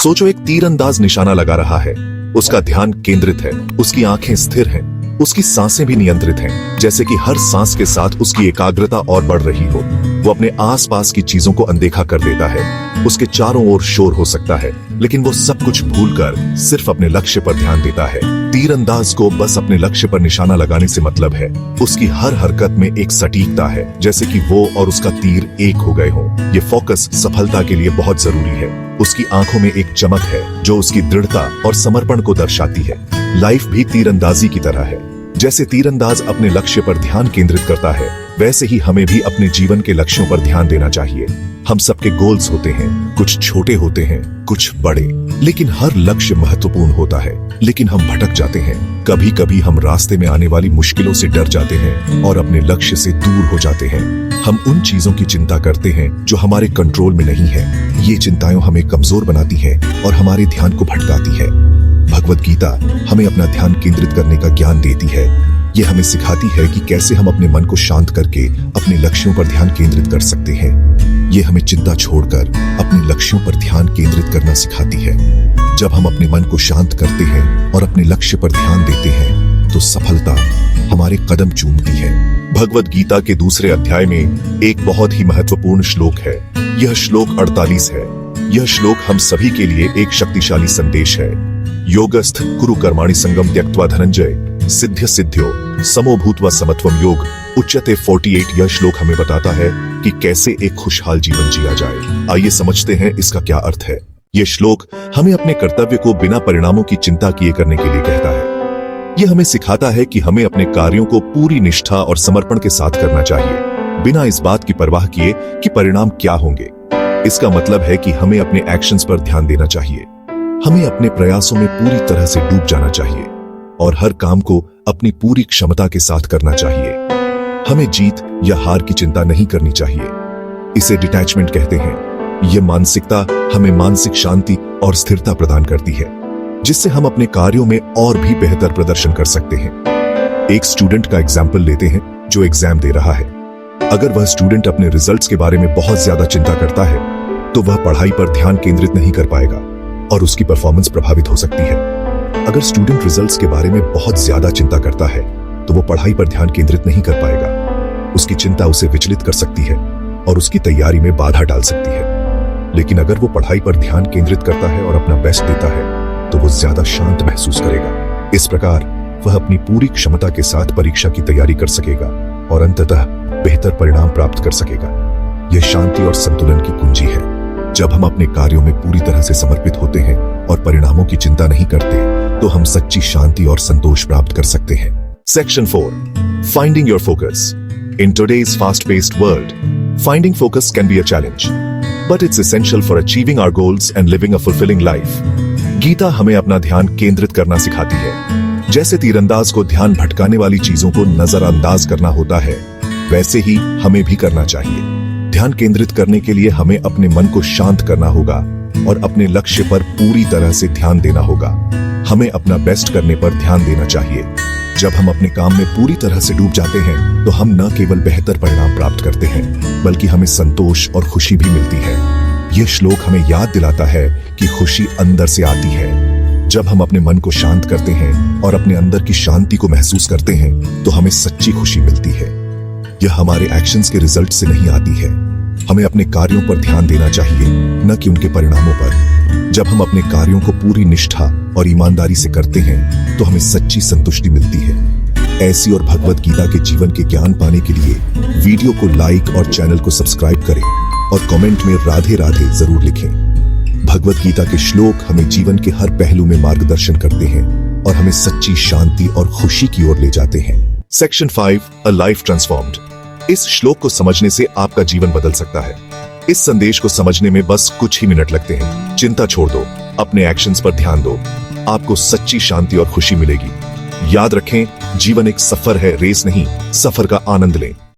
सोचो, एक तीरंदाज निशाना लगा रहा है, उसका ध्यान केंद्रित है, उसकी आंखें स्थिर हैं, उसकी सांसें भी नियंत्रित हैं, जैसे कि हर सांस के साथ उसकी एकाग्रता और बढ़ रही हो। वो अपने आसपास की चीजों को अनदेखा कर देता है। उसके चारों ओर शोर हो सकता है, लेकिन वो सब कुछ भूलकर सिर्फ अपने लक्ष्य पर ध्यान देता है। तीरंदाज को बस अपने लक्ष्य पर निशाना लगाने से मतलब है। उसकी हर हरकत में एक सटीकता है, जैसे कि वो और उसका तीर एक हो गए हों। ये फोकस सफलता के लिए बहुत जरूरी है। उसकी आंखों में एक चमक है जो उसकी दृढ़ता और समर्पण को दर्शाती है। लाइफ भी तीरंदाजी की तरह है। जैसे तीरंदाज अपने लक्ष्य पर ध्यान केंद्रित करता है, वैसे ही हमें भी अपने जीवन के लक्ष्यों पर ध्यान देना चाहिए। हम सबके गोल्स होते हैं, कुछ छोटे होते हैं, कुछ बड़े, लेकिन हर लक्ष्य महत्वपूर्ण होता है। लेकिन हम भटक जाते हैं। कभी कभी हम रास्ते में आने वाली मुश्किलों से डर जाते हैं और अपने लक्ष्य से दूर हो जाते हैं। हम उन चीजों की चिंता करते हैं जो हमारे कंट्रोल में नहीं है। ये चिंताएं हमें कमजोर बनाती हैं और हमारे ध्यान को भटकाती है। भगवद गीता हमें अपना ध्यान केंद्रित करने का ज्ञान देती है। ये हमें सिखाती है कि कैसे हम अपने मन को शांत करके अपने लक्ष्यों पर ध्यान केंद्रित कर सकते हैं। ये हमें चिंता छोड़कर अपने लक्ष्यों पर ध्यान केंद्रित करना सिखाती है। जब हम अपने मन को शांत करते हैं और अपने लक्ष्य पर ध्यान देते हैं, तो सफलता हमारे कदम चूमती है। भगवद गीता के दूसरे अध्याय में एक बहुत ही महत्वपूर्ण श्लोक है। यह श्लोक 48 है। यह श्लोक हम सभी के लिए एक शक्तिशाली संदेश है। योगस्थ कुरु कर्माणि संगम त्यक्त्वा धनंजय सिद्ध्य सिद्ध्यो समो भूत्वा समत्वम योग उच्यते 48। यह श्लोक हमें बताता है कि कैसे एक खुशहाल जीवन जिया जाए। आइए समझते हैं इसका क्या अर्थ है। यह श्लोक हमें अपने कर्तव्य को बिना परिणामों की चिंता किए करने के लिए कहता है। यह हमें सिखाता है कि हमें अपने कार्यों को पूरी निष्ठा और समर्पण के साथ करना चाहिए, बिना इस बात की परवाह किए कि परिणाम क्या होंगे। इसका मतलब है कि हमें अपने एक्शंस पर ध्यान देना चाहिए। हमें अपने प्रयासों में पूरी तरह से डूब जाना चाहिए और हर काम को अपनी पूरी क्षमता के साथ करना चाहिए। हमें जीत या हार की चिंता नहीं करनी चाहिए। इसे डिटैचमेंट कहते हैं। यह मानसिकता हमें मानसिक शांति और स्थिरता प्रदान करती है, जिससे हम अपने कार्यों में और भी बेहतर प्रदर्शन कर सकते हैं। एक स्टूडेंट का एग्जाम्पल लेते हैं जो एग्जाम दे रहा है। अगर वह स्टूडेंट अपने रिजल्ट्स के बारे में बहुत ज्यादा चिंता करता है, तो वह पढ़ाई पर ध्यान केंद्रित नहीं कर पाएगा और उसकी परफॉर्मेंस प्रभावित हो सकती है। अगर स्टूडेंट रिजल्ट्स के बारे में बहुत ज्यादा चिंता करता है, तो वो पढ़ाई पर ध्यान केंद्रित नहीं कर पाएगा। उसकी चिंता उसे विचलित कर सकती है और उसकी तैयारी में बाधा डाल सकती है। लेकिन अगर वो पढ़ाई पर ध्यान केंद्रित करता है और अपना बेस्ट देता है, तो वो ज्यादा शांत महसूस करेगा। इस प्रकार वह अपनी पूरी क्षमता के साथ परीक्षा की तैयारी कर सकेगा और अंततः बेहतर परिणाम प्राप्त कर सकेगा। यह शांति और संतुलन की कुंजी है। जब हम अपने कार्यों में पूरी तरह से समर्पित होते हैं और परिणामों की चिंता नहीं करते, तो हम सच्ची शांति और संतोष प्राप्त कर सकते हैं। Section 4. Finding your focus. In today's fast-paced world, finding focus can be a challenge, but it's essential for achieving our goals and living a fulfilling life. Gita हमें अपना ध्यान केंद्रित करना सिखाती है। जैसे तीरंदाज को ध्यान भटकाने वाली चीजों को नजरअंदाज करना होता है, वैसे ही हमें भी करना चाहिए। ध्यान केंद्रित करने के लिए हमें अपने मन को शांत करना होगा और अपने लक्ष्य पर पूरी तरह से ध्यान देना होगा। हमें अपना बेस्ट करने पर ध्यान देना चाहिए। जब हम अपने काम में पूरी तरह से डूब जाते हैं, तो हम न केवल बेहतर परिणाम प्राप्त करते हैं, बल्कि हमें संतोष और खुशी भी मिलती है। यह श्लोक हमें याद दिलाता है कि खुशी अंदर से आती है। जब हम अपने मन को शांत करते हैं और अपने अंदर की शांति को महसूस करते हैं, तो हमें सच्ची खुशी मिलती है। यह हमारे एक्शंस के रिजल्ट से नहीं आती है। हमें अपने कार्यों पर ध्यान देना चाहिए, न कि उनके परिणामों पर। जब हम अपने कार्यों को पूरी निष्ठा और ईमानदारी से करते हैं, तो हमें सच्ची संतुष्टि मिलती है। ऐसी और भगवद गीता के जीवन के ज्ञान पाने के लिए वीडियो को लाइक और चैनल को सब्सक्राइब करें और कमेंट में राधे राधे जरूर लिखें। भगवद गीता के श्लोक हमें जीवन के हर पहलू में मार्गदर्शन करते हैं और हमें सच्ची शांति और खुशी की ओर ले जाते हैं। Section 5. A life transformed. इस श्लोक को समझने से आपका जीवन बदल सकता है। इस संदेश को समझने में बस कुछ ही मिनट लगते हैं। चिंता छोड़ दो, अपने एक्शंस पर ध्यान दो, आपको सच्ची शांति और खुशी मिलेगी। याद रखें, जीवन एक सफर है, रेस नहीं। सफर का आनंद लें।